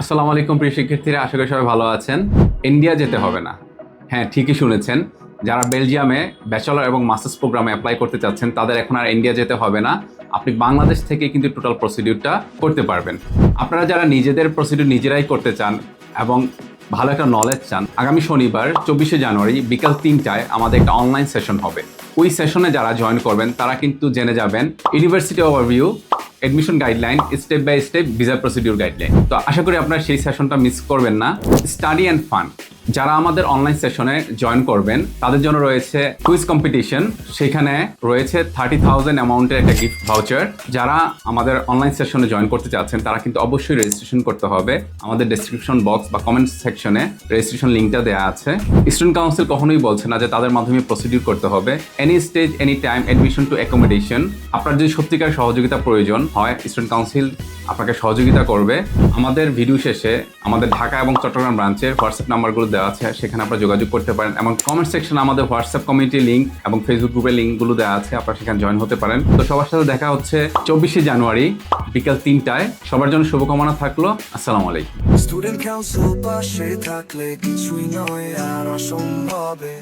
আসসালামু আলাইকুম প্রিয় শিক্ষার্থীরা, আশা করি সবাই ভালো আছেন। ইন্ডিয়া যেতে হবে না। হ্যাঁ, ঠিকই শুনেছেন। যারা বেলজিয়ামে ব্যাচেলর এবং মাস্টার্স প্রোগ্রামে অ্যাপ্লাই করতে চাচ্ছেন তাদের এখন আর ইন্ডিয়া যেতে হবে না। আপনি বাংলাদেশ থেকে কিন্তু টোটাল প্রসিডিউরটা করতে পারবেন। আপনারা যারা নিজেদের প্রসিডিউর নিজেরাই করতে চান এবং ভালো একটা নলেজ চান, আগামী শনিবার 24শে জানুয়ারি বিকাল 3টায় আমাদের একটা অনলাইন সেশন হবে। ওই সেশনে যারা জয়েন করবেন তারা কিন্তু জেনে যাবেন university overview, admission guideline, step by step visa procedure guideline. তো আশা করি আপনারা সেই সেশনটা মিস করবেন না। স্টাডি অ্যান্ড ফান, যারা আমাদের অনলাইন সেশনে জয়েন করবেন তাদের জন্য রয়েছে কুইজ কম্পিটিশন, সেখানে রয়েছে 30,000 অ্যামাউন্টের একটা গিফট ভাউচার। যারা আমাদের অনলাইন সেশনে জয়েন করতে চাচ্ছেন তারা কিন্তু অবশ্যই রেজিস্ট্রেশন করতে হবে। আমাদের ডেসক্রিপশন বক্স বা কমেন্ট সেকশনে রেজিস্ট্রেশন লিঙ্কটা দেওয়া আছে। স্টুডেন্ট কাউন্সিল কখনোই বলছে না যে তাদের মাধ্যমে প্রসিডিউর করতে হবে। Any stage, any time, admission to accommodation. আপনার যদি সত্যিকার সহযোগিতা প্রয়োজন হয়, স্টুডেন্ট কাউন্সিল আপনাকে সহযোগিতা করবে। আমাদের ভিডিও শেষে আমাদের ঢাকা এবং চট্টগ্রাম ব্রাঞ্চের হোয়াটসঅ্যাপ নাম্বারগুলো দেওয়া আছে, সেখানে আপনারা যোগাযোগ করতে পারেন। এবং কমেন্ট সেকশনে আমাদের হোয়াটসঅ্যাপ কমিউনিটি লিঙ্ক এবং ফেসবুক গ্রুপের লিঙ্কগুলো দেওয়া আছে, আপনারা সেখানে জয়েন হতে পারেন। তো সবার সাথে দেখা হচ্ছে 24শে জানুয়ারি বিকাল 3টায়। সবার জন্য শুভকামনা থাকলো। আসসালামু আলাইকুম। স্টুডেন্ট কাউন্সিল পাশে থাকলে কিছুই নয় আর অসম্ভবে।